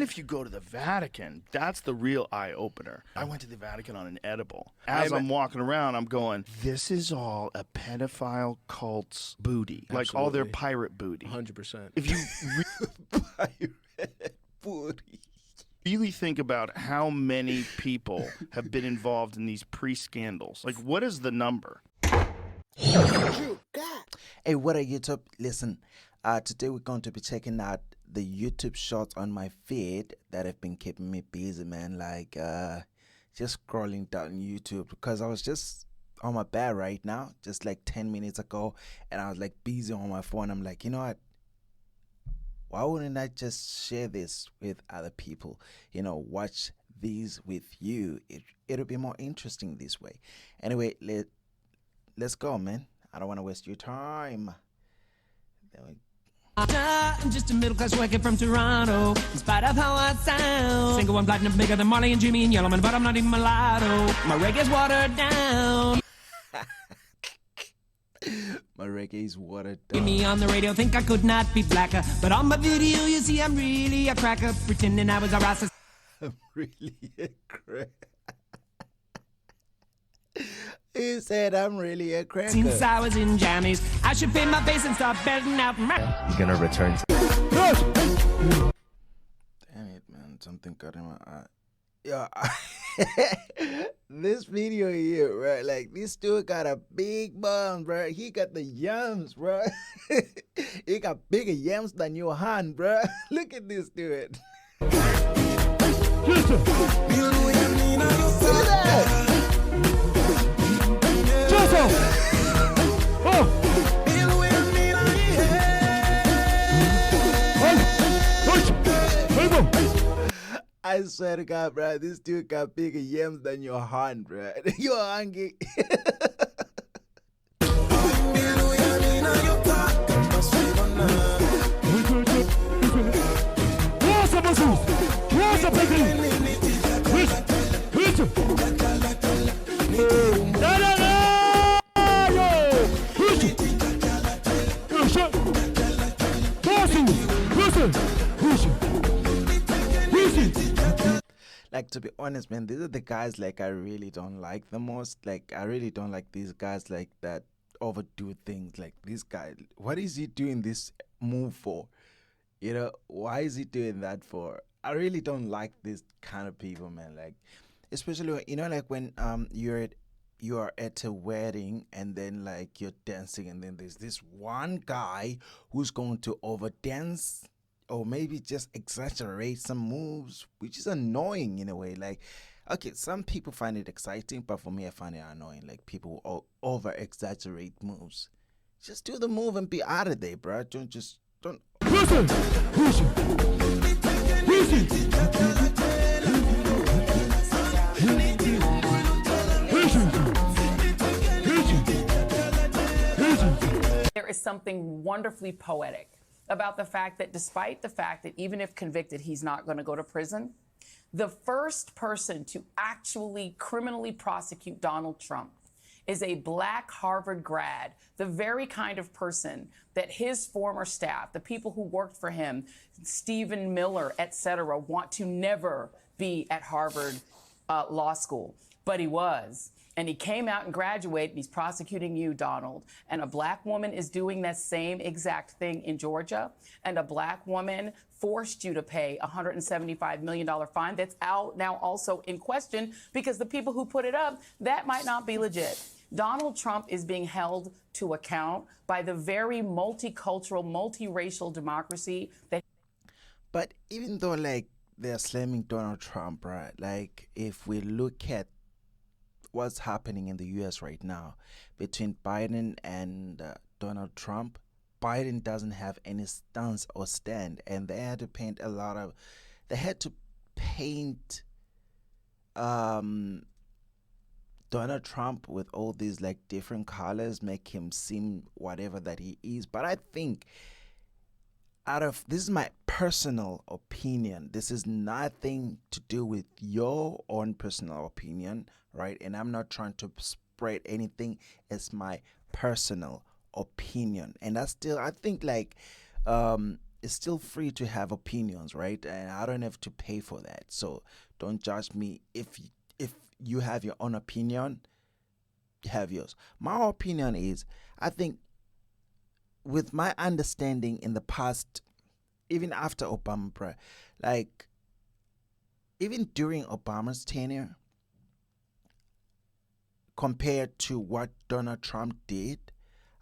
If you go to the Vatican, that's the real eye-opener. I went to the Vatican on an edible. As I'm walking around, I'm going, this is all a pedophile cult's booty. Absolutely. Like all their pirate booty. 100%. If you Pirate booty. really think about how many people have been involved in these pre-scandals, like what is the number? Hey, what are YouTube? Listen, today we're going to be checking out the YouTube shorts on my feed that have been keeping me busy, man. Like, just scrolling down YouTube because I was just on my bed right now, just like 10 minutes ago, and I was like busy on my phone. I'm like, you know what? Why wouldn't I just share this with other people? You know, watch these with you. It'll be more interesting this way. Anyway, let's go, man. I don't want to waste your time. There we go. I'm just a middle-class worker from Toronto. In spite of how I sound, single one platinum bigger than Marley and Jimmy and Yellowman, but I'm not even mulatto. My reggae's watered down. My reggae is watered Get down. me on the radio, think I could not be blacker, but on my video you see I'm really a cracker, pretending I was a rasta. I'm really a cracker. He said I'm really a cracker. Since I was in jammies, I should pay my face and start betting out my... You're gonna return to Damn it, man. Something got in my eye. Yeah. This video here, right? Like, this dude got a big bum, bro. He got the yams, bro. He got bigger yams than your hand, bro. Look at this dude. Look at that. I swear to God, bro, this dude got bigger yams than your hand, bro. You're hungry. Like, to be honest, man, these are the guys like I really don't like the most. Like, I really don't like these guys like that overdo things. Like, this guy, what is he doing this move for? You know, why is he doing that for? I really don't like this kind of people, man. Like, especially, you know, like when you are at a wedding and then like you're dancing and then there's this one guy who's going to over dance or maybe just exaggerate some moves, which is annoying in a way. Like, okay, some people find it exciting, but for me, I find it annoying. Like, people who over exaggerate moves. Just do the move and be out of there, bro. Don't. There is something wonderfully poetic about the fact that despite the fact that even if convicted, he's not going to go to prison, the first person to actually criminally prosecute Donald Trump is a black Harvard grad, the very kind of person that his former staff, the people who worked for him, Stephen Miller, et cetera, want to never be at Harvard Law School. But he was. And he came out and graduated, and he's prosecuting you, Donald. And a black woman is doing that same exact thing in Georgia. And a black woman forced you to pay a $175 million fine that's out now also in question because the people who put it up, that might not be legit. Donald Trump is being held to account by the very multicultural, multiracial democracy that... But even though, like, they're slamming Donald Trump, right? Like, if we look at what's happening in the U.S. right now between Biden and Donald Trump, Biden doesn't have any stance or stand, and they had to paint Donald Trump with all these like different colors, make him seem whatever that he is. But I think this is my personal opinion. This is nothing to do with your own personal opinion, right? And I'm not trying to spread anything. It's my personal opinion. And I think like is still free to have opinions, right? And I don't have to pay for that. So don't judge me. If you have your own opinion, have yours. My opinion is, I think, with my understanding in the past, even after Obama, bruh, like even during Obama's tenure, compared to what Donald Trump did,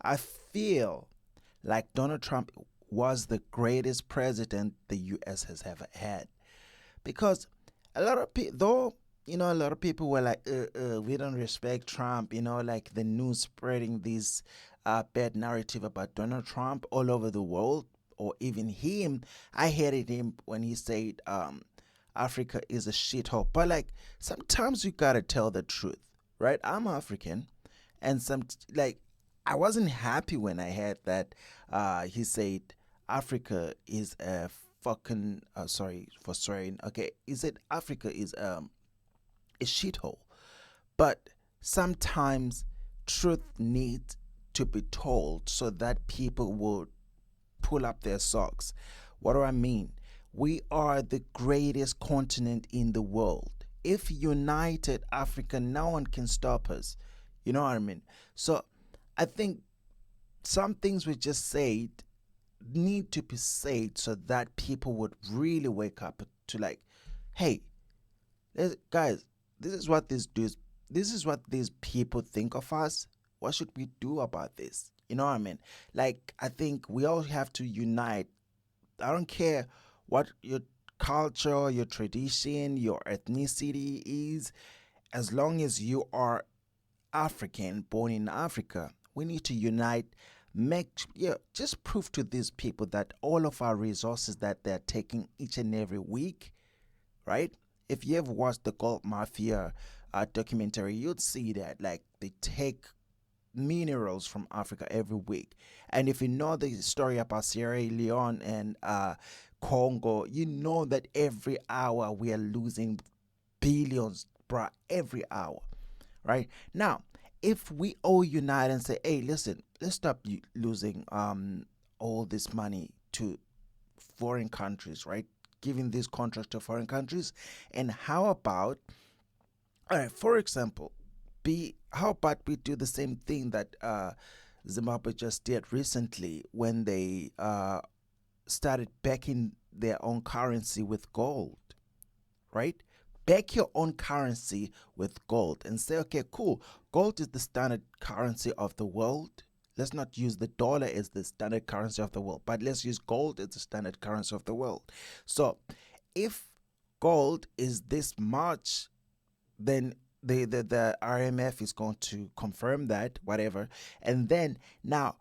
I feel like Donald Trump was the greatest president the US has ever had. Because a lot of people, though, a lot of people were like, we don't respect Trump, like the news spreading this bad narrative about Donald Trump all over the world, or even him. I hated him when he said Africa is a shithole. But like, sometimes you gotta tell the truth, right? I'm African, and I wasn't happy when I heard that he said Africa is a fucking sorry for swearing. Okay, he said Africa is a shithole. But sometimes truth needs to be told so that people will pull up their socks. What do I mean? We are the greatest continent in the world. If united Africa, no one can stop us. You know what I mean? So I think some things we just said need to be said so that people would really wake up to like, hey, guys, this is what these people think of us. What should we do about this? You know what I mean? Like, I think we all have to unite. I don't care what your culture, your tradition, your ethnicity is, as long as you are African, born in Africa, we need to unite. Just prove to these people that all of our resources that they're taking each and every week, right? If you ever watched the Gold Mafia documentary, you'd see that like they take minerals from Africa every week. And if you know the story about Sierra Leone and Congo, you know that every hour we are losing billions, bruh, every hour, right? Now, if we all unite and say, hey, listen, let's stop losing all this money to foreign countries, right? Giving these contracts to foreign countries. And how about, all right, for example, how about we do the same thing that Zimbabwe just did recently when they started backing their own currency with gold, right? Back your own currency with gold and say, okay, cool. Gold is the standard currency of the world. Let's not use the dollar as the standard currency of the world, but let's use gold as the standard currency of the world. So if gold is this much, then the IMF is going to confirm that, whatever. And then now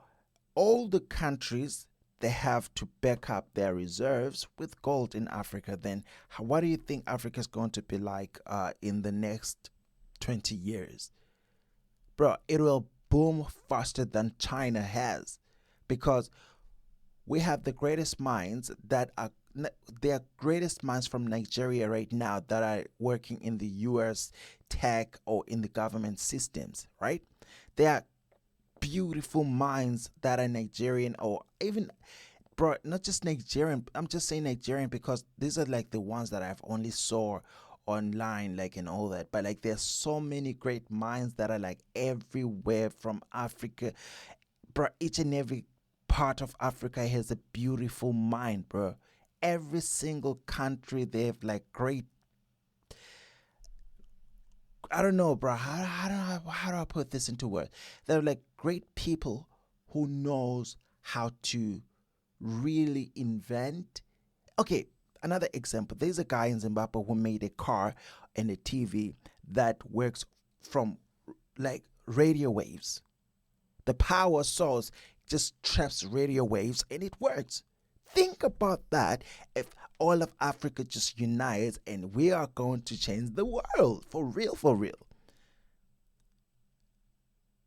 all the countries, they have to back up their reserves with gold in Africa. Then what do you think Africa is going to be like in the next 20 years? Bro, it will boom faster than China has, because we have the greatest minds that are their greatest minds from Nigeria right now that are working in the US tech or in the government systems, right? They are beautiful minds that are Nigerian, or even, bro, not just Nigerian. I'm just saying Nigerian because these are like the ones that I've only saw online, like, and all that. But like, there's so many great minds that are like everywhere from Africa, bro. Each and every part of Africa has a beautiful mind, bro. Every single country, they have like great, I don't know, bro. How do I put this into words? They're like great people who knows how to really invent. Okay, another example. There's a guy in Zimbabwe who made a car and a TV that works from like radio waves. The power source just traps radio waves and it works. Think about that. If all of Africa just unites, and we are going to change the world for real, for real.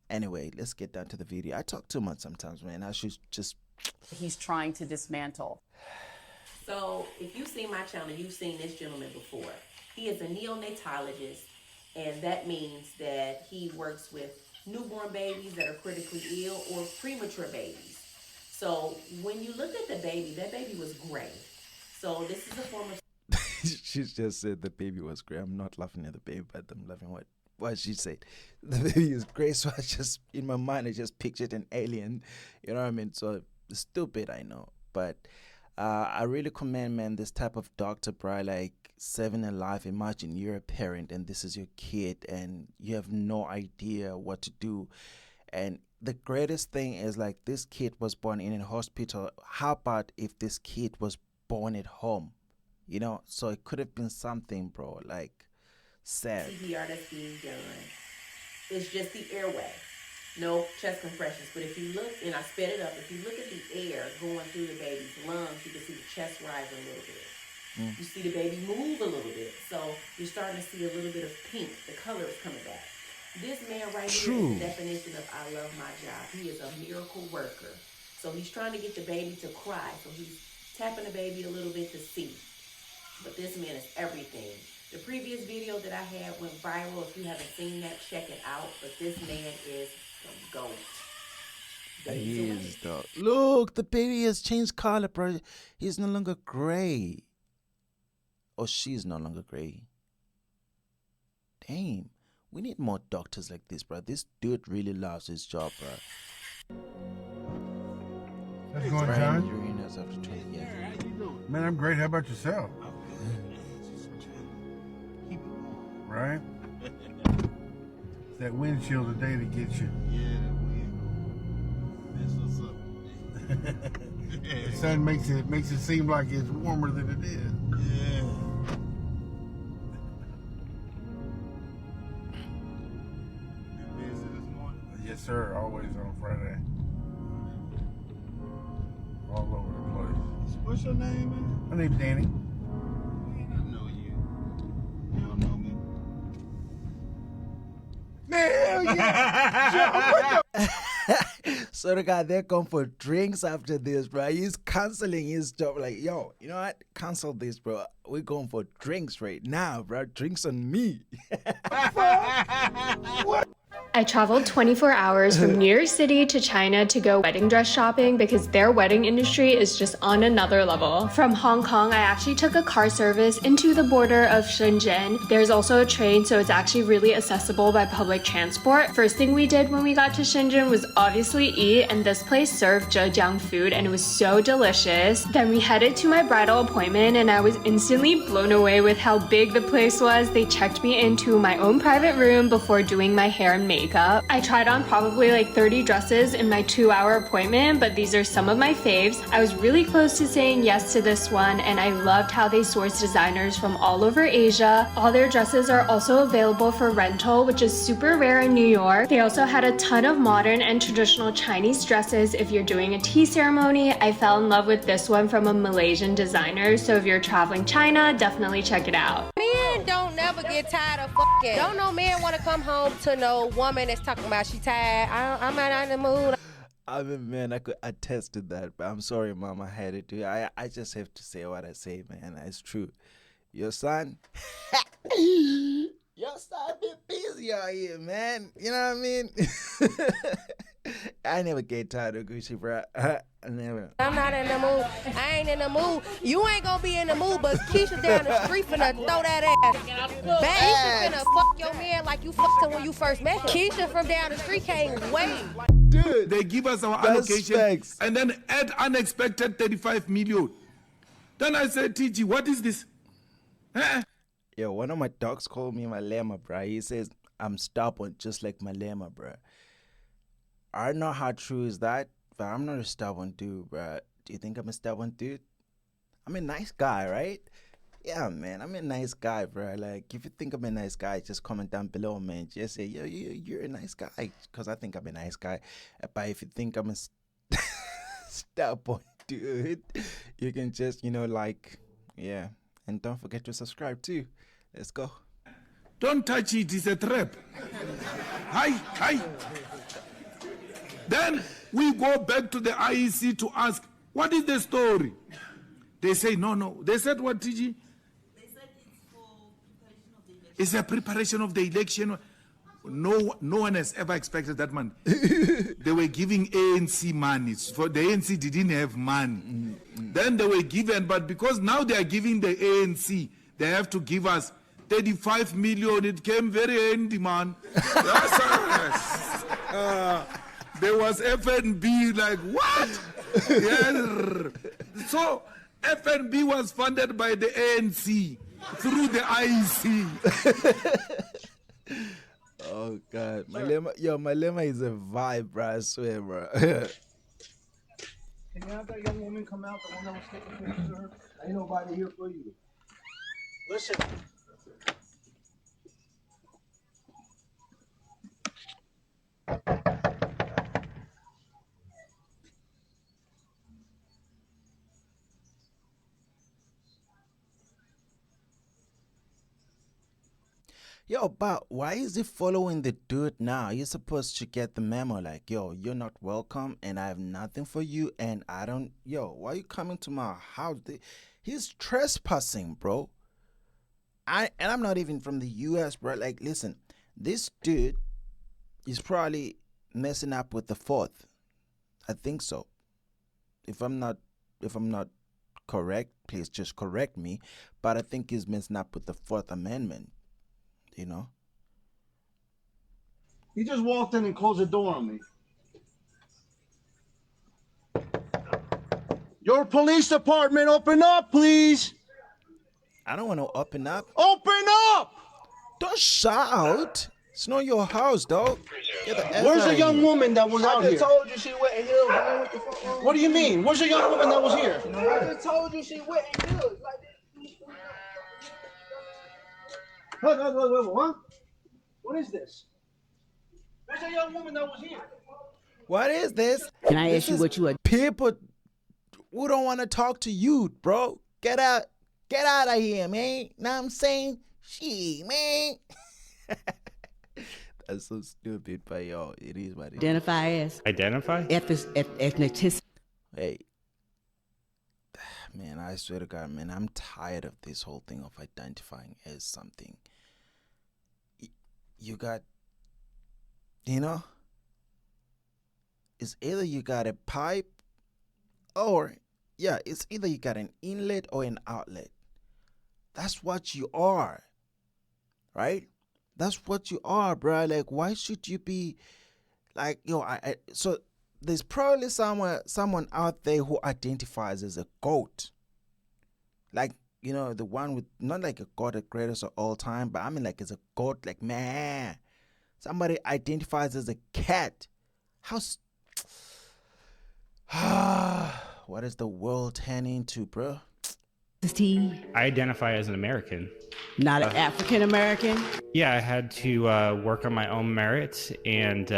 Anyway, let's get down to the video. I talk too much sometimes, man. I should just. He's trying to dismantle. So, if you've seen my channel, you've seen this gentleman before. He is a neonatologist, and that means that he works with newborn babies that are critically ill or premature babies. So when you look at the baby, that baby was gray. So this is a form of She just said the baby was great. I'm not laughing at the baby, but I'm laughing what she said. The baby is great, so I just, in my mind, I just pictured an alien. You know what I mean? So stupid, I know. But I really commend, man, this type of doctor, bro. Like, saving a life. Imagine you're a parent and this is your kid and you have no idea what to do. And the greatest thing is, like, this kid was born in a hospital. How about if this kid was born at home? You know, so it could have been something, bro, like, sad. CPR that's being done. It's just the airway. No chest compressions. But if you look, and I sped it up, if you look at the air going through the baby's lungs, you can see the chest rise a little bit. You see the baby move a little bit. So you're starting to see a little bit of pink. The color is coming back. This man right here is the definition of I love my job. He is a miracle worker. So he's trying to get the baby to cry. So he's tapping the baby a little bit to see. But this man is everything. The previous video that I had went viral. If you haven't seen that, check it out. But this man is the GOAT. He is, dog. Look, the baby has changed color, bro. He's no longer gray. Or she's no longer gray. Damn. We need more doctors like this, bro. This dude really loves his job, bro. How's it going, John? Urinals after 20 years. Man, I'm great. How about yourself? Right? It's that windshield today that gets you. Yeah, that wind. That's what's up. The sun makes it seem like it's warmer than it is. Yeah. You busy this morning? Yes, sir. Always on Friday. All over the place. What's your name, man? My name's Danny. I know you. You don't know me. Hell yeah! So the guy, they're going for drinks after this, bro. He's canceling his job. Like, yo, you know what? Cancel this, bro. We're going for drinks right now, bro. Drinks on me. I traveled 24 hours from New York City to China to go wedding dress shopping because their wedding industry is just on another level. From Hong Kong, I actually took a car service into the border of Shenzhen. There's also a train, so it's actually really accessible by public transport. First thing we did when we got to Shenzhen was obviously eat, and this place served Zhejiang food and it was so delicious. Then we headed to my bridal appointment and I was instantly blown away with how big the place was. They checked me into my own private room before doing my hair and makeup. I tried on probably like 30 dresses in my 2-hour appointment, but these are some of my faves. I was really close to saying yes to this one, and I loved how they source designers from all over Asia. All their dresses are also available for rental, which is super rare in New York. They also had a ton of modern and traditional Chinese dresses if you're doing a tea ceremony. I fell in love with this one from a Malaysian designer, so if you're traveling China, definitely check it out. Men don't never get tired of fucking. Don't no man want to come home to no woman that's talking about she tired. I'm not in the mood. I mean, man, I could attest to that, but I'm sorry, mom. I had to do it. I just have to say what I say, man. It's true. Your son, your son be busy out here, man. You know what I mean? I never get tired of Gucci, bro. I never. I'm not in the mood. I ain't in the mood. You ain't gonna be in the mood, but Keisha down the street finna throw that ass. Keisha finna fuck your man like you fucked him when you first met him. Keisha from down the street can't wait. Dude, They give us our that's allocation facts. and then add unexpected 35 million. Then I said, TG, what is this? Yo, one of my dogs called me my llama, bro. He says I'm stubborn, just like my llama, bro. I don't know how true is that, but I'm not a stubborn dude, bro. Do you think I'm a stubborn dude? I'm a nice guy, right? Yeah, man, I'm a nice guy, bro. Like, if you think I'm a nice guy, just comment down below, man. Just say, yo, you're a nice guy, because I think I'm a nice guy. But if you think I'm a stubborn dude, you can just, like, yeah. And don't forget to subscribe, too. Let's go. Don't touch it, it's a trap. Hi. Then we go back to the IEC to ask, what is the story? They say, no. They said what, TG? They said it's for preparation of the election. It's a preparation of the election. no one has ever expected that money. They were giving ANC money. For the ANC didn't have money. Then they were given, but because now they are giving the ANC, they have to give us 35 million. It came very handy, man. There was FNB, like, what? Yeah. So FNB was funded by the ANC through the IEC. Oh God, Malema is a vibe, bro. I swear, bro. Can you have that young woman come out, the one that was taking pictures of her? Ain't nobody here for you. Listen. Yo, but why is he following the dude now? You're supposed to get the memo like, yo, you're not welcome and I have nothing for you and I don't, yo, why are you coming to my house? He's trespassing, bro. I'm not even from the US, bro. Like, listen, this dude is probably messing up with the 4th. I think so. If I'm not correct, please just correct me. But I think he's messing up with the 4th Amendment. You know? He just walked in and closed the door on me. Your police department, open up, please. I don't want to open up. Open up! Don't shout. It's not your house, dog. Where's the young woman that was out here? I just told you she went in here, man. What the fuck? What do you mean? Where's the young woman that was here? I just told you she went in here. What? What is this? Where's the young woman that was here? What is this? Can I ask you what you are? People who don't want to talk to you, bro. Get out of here, man. Know what I'm saying? Shit, man. That's so stupid, but yo, it is what it is. Identify as? Identify? Ethnicity. Hey. Man, I swear to God, man, I'm tired of this whole thing of identifying as something. You got, you know, it's either you got a pipe or, yeah, it's either you got an inlet or an outlet. That's what you are, right? That's what you are, bro. Like, why should you be like, yo, so there's probably someone out there who identifies as a goat. Like, you know, the one with, not like a god the greatest of all time, but I mean like as a goat, like, man. Somebody identifies as a cat. What is the world turning into, bro? I identify as an American. Not an African American? Yeah, I had to work on my own merits and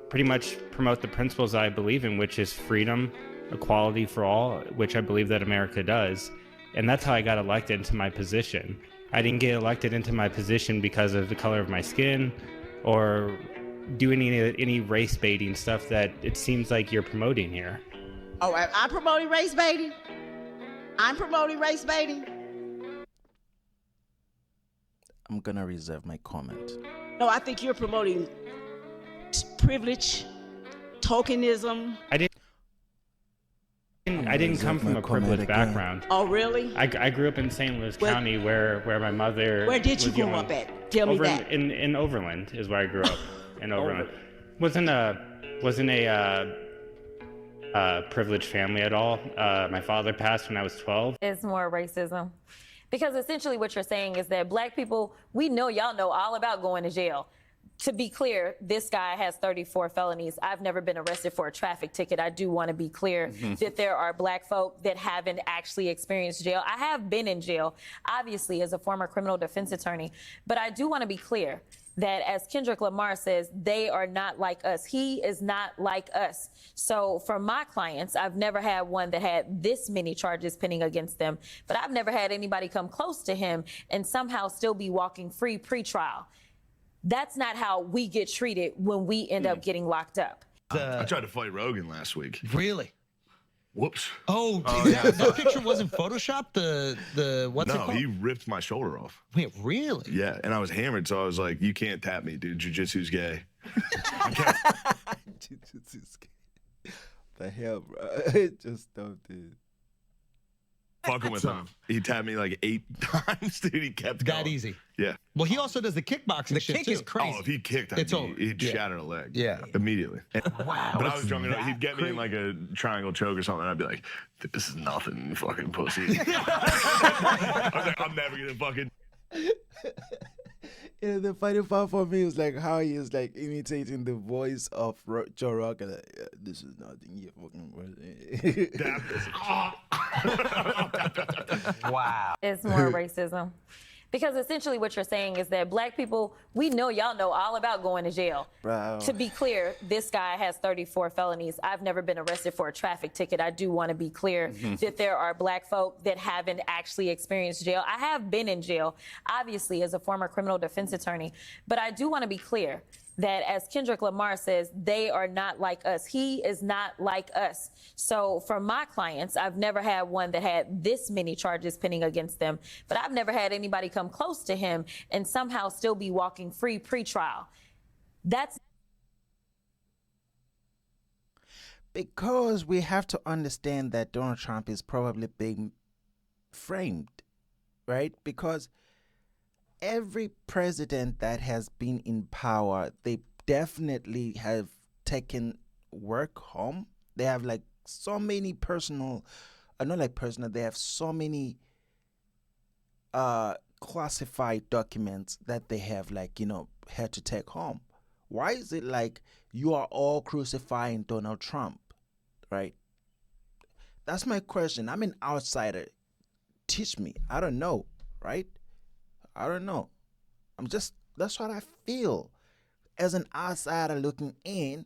pretty much promote the principles I believe in, which is freedom, equality for all, which I believe that America does. And that's how I got elected into my position. I didn't get elected into my position because of the color of my skin or doing any race baiting stuff that it seems like you're promoting here. Oh, I'm promoting race baiting? I'm promoting race baiting? I'm gonna reserve my comment. No, I think you're promoting privilege, tokenism. I didn't come from a privileged background. Oh, really? I grew up in St. Louis County where my mother. Where did you grow up at? Tell me that. In Overland is where I grew up. In Overland. Wasn't a privileged family at all. My father passed when I was 12. It's more racism. Because essentially what you're saying is that black people, we know y'all know all about going to jail. To be clear, this guy has 34 felonies. I've never been arrested for a traffic ticket. I do want to be clear that there are black folk that haven't actually experienced jail. I have been in jail, obviously, as a former criminal defense attorney. But I do want to be clear that, as Kendrick Lamar says, they are not like us. He is not like us. So for my clients, I've never had one that had this many charges pending against them. But I've never had anybody come close to him and somehow still be walking free pre-trial. That's not how we get treated when we end up getting locked up. I tried to fight Rogan last week. Really? Whoops. Oh, yeah. that picture wasn't photoshopped. The what's it No, called? he ripped my shoulder off. Wait, really? Yeah, and I was hammered, so I was like, "You can't tap me, dude. Jiu-jitsu's gay." Jiu-jitsu's gay. The hell, bro? Just stop it. Fucking with him. He tapped me like 8 times, dude. He kept going. That easy. Yeah. Well, he also does the kickboxing The shit kick too. is crazy. Oh, if he kicked, It's over. he'd Yeah. shatter a leg. Yeah. Immediately. Wow. But I was drunk enough. He'd get me in like a triangle choke or something, and I'd be like, "This is nothing, fucking pussy." I was like, "I'm never gonna fucking." You know, the funny part for me was like how he is like imitating the voice of Joe Rogan. Like, yeah, this is nothing, you fucking. Wow. It's more racism. Because essentially what you're saying is that black people, we know y'all know all about going to jail. Bro. To be clear, this guy has 34 felonies. I've never been arrested for a traffic ticket. I do want to be clear that there are black folk that haven't actually experienced jail. I have been in jail, obviously, as a former criminal defense attorney. But I do want to be clear that, as Kendrick Lamar says, they are not like us. He is not like us. So for my clients, I've never had one that had this many charges pending against them, but I've never had anybody come close to him and somehow still be walking free pre-trial. That's because we have to understand that Donald Trump is probably being framed, right? Because every president that has been in power, they definitely have taken work home. They have like so many personal, not like personal, they have so many classified documents that they have like, you know, had to take home. Why is it like you are all crucifying Donald Trump, right? That's my question. I'm an outsider. Teach me. I don't know, right? I don't know. That's what I feel as an outsider looking in,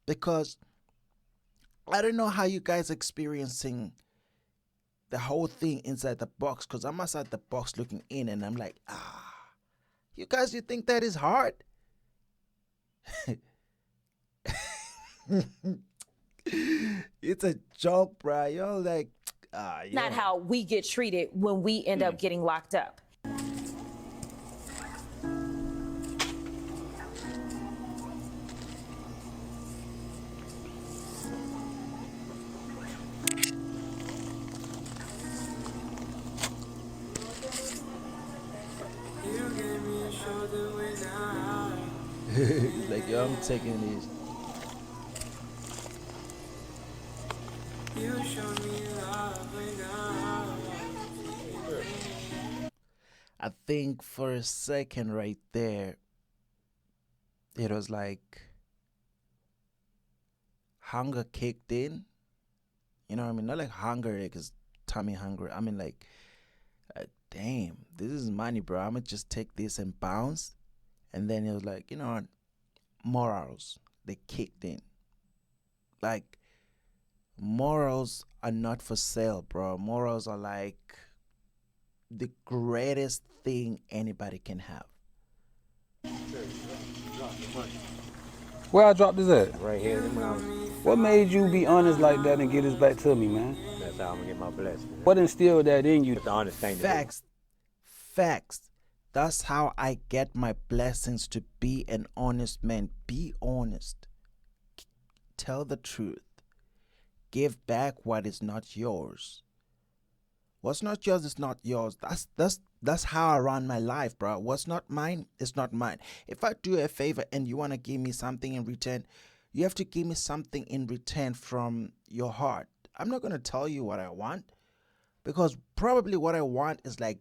because I don't know how you guys experiencing the whole thing inside the box, because I'm outside the box looking in and I'm like, you guys, you think that is hard? It's a joke, bro. You're like, not how we get treated when we end up getting locked up. He's like, yo, I'm taking these. I think for a second right there, it was like hunger kicked in. You know what I mean? Not like hunger, like his tummy hungry. I mean like, damn, this is money, bro. I'm gonna just take this and bounce. And then it was like, you know what? Morals, they kicked in. Like, morals are not for sale, bro. Morals are like the greatest thing anybody can have. Where I dropped this at? Right here. What made you be honest like that and get this back to me, man? That's how I'm gonna get my blessing. What instilled that in you? The honest thing. Facts. Facts. That's how I get my blessings, to be an honest man. Be honest. Tell the truth. Give back what is not yours. What's not yours is not yours. That's how I run my life, bro. What's not mine is not mine. If I do a favor and you want to give me something in return, you have to give me something in return from your heart. I'm not going to tell you what I want, because probably what I want is like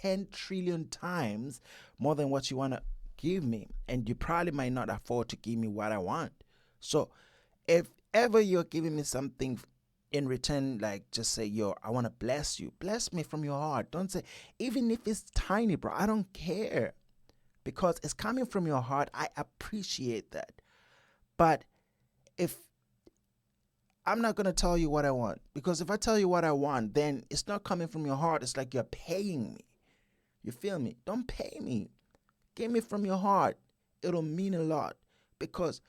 10 trillion times more than what you want to give me, and you probably might not afford to give me what I want. So if ever you're giving me something in return, like just say, yo, I want to bless you. Bless me from your heart. Don't say, even if it's tiny, bro, I don't care, because it's coming from your heart. I appreciate that. But if I'm not going to tell you what I want, because if I tell you what I want, then it's not coming from your heart. It's like you're paying me. You feel me? Don't pay me. Give me from your heart. It'll mean a lot, because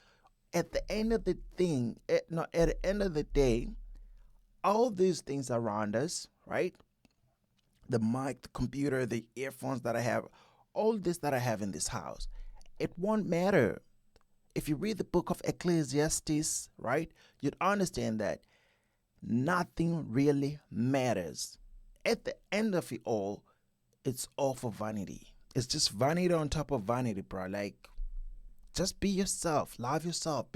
at the end of the thing, at the end of the day, all these things around us, right? The mic, the computer, the earphones that I have, all this that I have in this house, it won't matter. If you read the book of Ecclesiastes, right, you'd understand that nothing really matters. At the end of it all, it's all for vanity. It's just vanity on top of vanity, bro. Like, just be yourself, love yourself,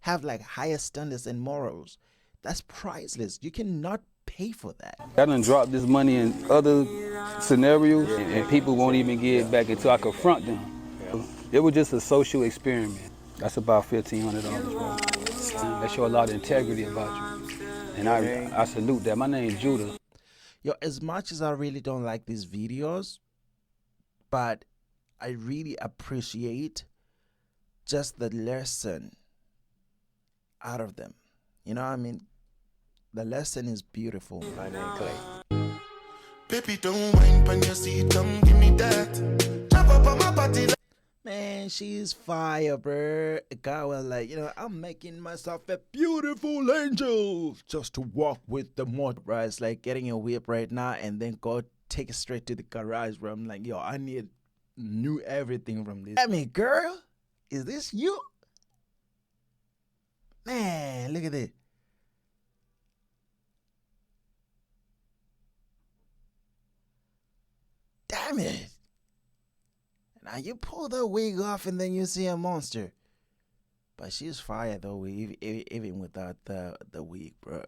have like higher standards and morals. That's priceless. You cannot pay for that. I done dropped this money in other scenarios, and people won't even get it back until I confront them. It was just a social experiment. That's about $1,500, bro. That show a lot of integrity about you. And I salute that. My name's Judah. Yo, as much as I really don't like these videos, but I really appreciate just the lesson out of them. You know what I mean? The lesson is beautiful. My name Clay. Baby, don't mind when you see, come give me that. Jump up on my body. Man, she's fire, bro. A guy was like, I'm making myself a beautiful angel just to walk with the motor, bro. It's like getting a whip right now and then go take it straight to the garage, bro. I'm like, yo, I need new everything from this. I mean, girl, is this you? Man, look at this. Damn it. Now you pull the wig off and then you see a monster. But she's fire though, even without the wig, bro.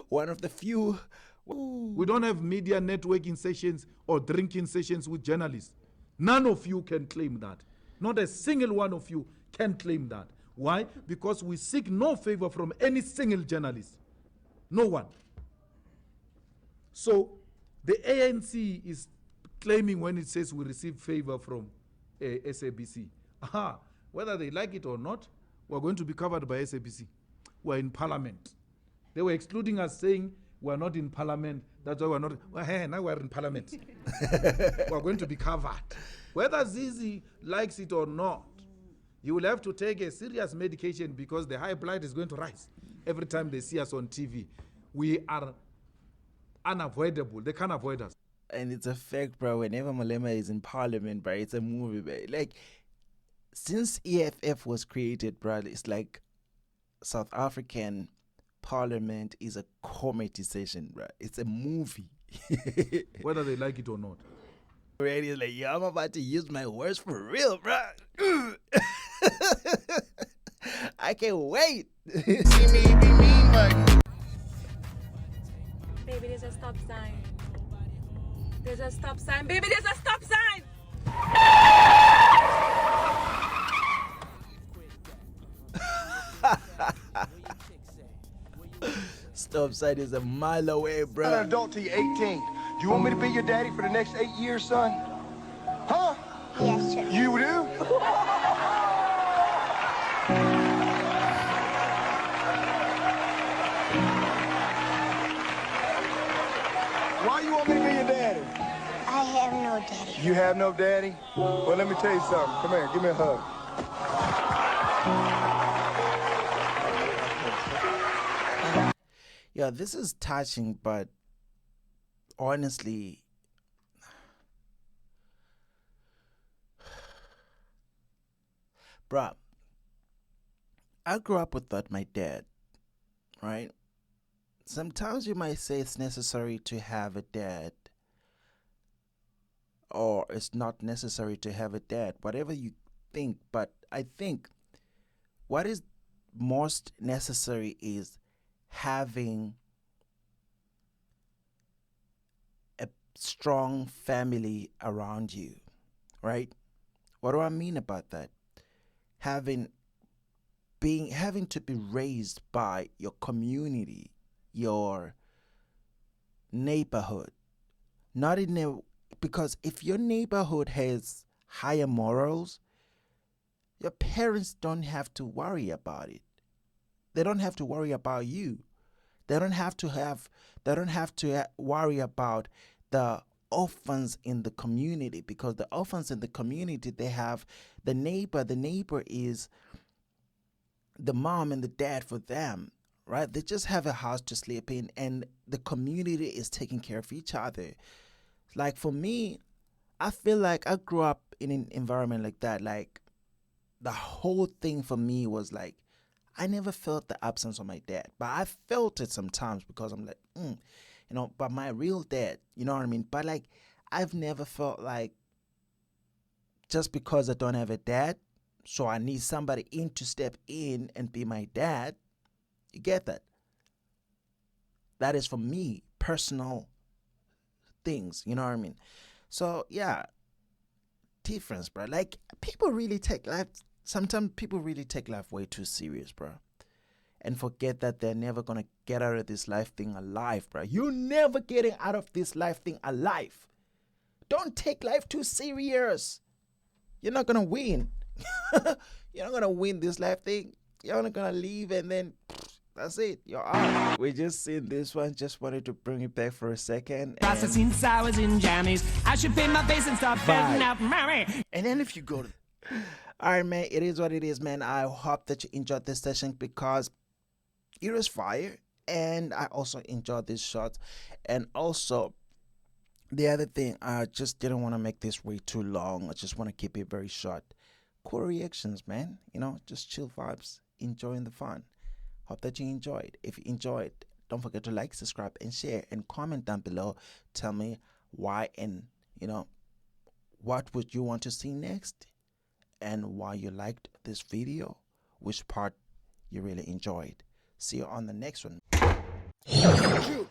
One of the few. We don't have media networking sessions or drinking sessions with journalists. None of you can claim that. Not a single one of you can claim that. Why? Because we seek no favor from any single journalist. No one. So the ANC is claiming when it says we receive favor from SABC. Aha, whether they like it or not, we're going to be covered by SABC. We're in parliament. They were excluding us, saying we're not in parliament. That's why we're not. Well, hey, now we're in parliament. We're going to be covered. Whether Zizi likes it or not, you will have to take a serious medication because the high blood is going to rise every time they see us on TV. We are unavoidable. They can't avoid us. And it's a fact, bro. Whenever Malema is in parliament, bro, it's a movie, bro. Like, since EFF was created, bro, it's like South African parliament is a comedy session, bro. It's a movie. Whether they like it or not. Already like, yo, I'm about to use my words for real, bro. I can't wait. See me be mean, but baby, there's a stop sign. There's a stop sign. Baby, there's a stop sign. Stop sign is a mile away, bro. I'm an adult till you're 18. Do you want me to be your daddy for the next 8 years, son? Huh? Yes, sir. You do? Why you want me to be your daddy? I have no daddy. You have no daddy? Well, let me tell you something. Come here, give me a hug. Yeah, this is touching, but honestly, bruh, I grew up without my dad, right? Sometimes you might say it's necessary to have a dad, or it's not necessary to have a dad, whatever you think. But I think what is most necessary is having a strong family around you, right? What do I mean about that? Having to be raised by your community, your neighborhood. Not in a, because if your neighborhood has higher morals, your parents don't have to worry about it. They don't have to worry about you. They don't have to worry about the orphans in the community, because the orphans in the community, they have the neighbor. The neighbor is the mom and the dad for them, right? They just have a house to sleep in, and the community is taking care of each other. Like for me, I feel like I grew up in an environment like that. Like the whole thing for me was like, I never felt the absence of my dad, but I felt it sometimes because I'm like, but my real dad, you know what I mean? But like, I've never felt like just because I don't have a dad, so I need somebody in to step in and be my dad. You get that? That is for me, personal things, you know what I mean? So yeah, difference, bro. Like people really take life, sometimes people really take life way too serious, bro. And forget that they're never gonna get out of this life thing alive, bro. You're never getting out of this life thing alive. Don't take life too serious. You're not gonna win. You're not gonna win this life thing. You're not gonna leave and then that's it. You're out. We just seen this one. Just wanted to bring it back for a second. Processing sours and jammies. I should pay my face and stop betting out Mary. And then if you go to all right, man, it is what it is, man. I hope that you enjoyed this session because it was fire. And I also enjoyed this shot. And also, the other thing, I just didn't want to make this way too long. I just want to keep it very short. Cool reactions, man. Just chill vibes. Enjoying the fun. Hope that you enjoyed. If you enjoyed, don't forget to like, subscribe, and share. And comment down below. Tell me why and, what would you want to see next? And why you liked this video. Which part you really enjoyed. See you on the next one. StruGod.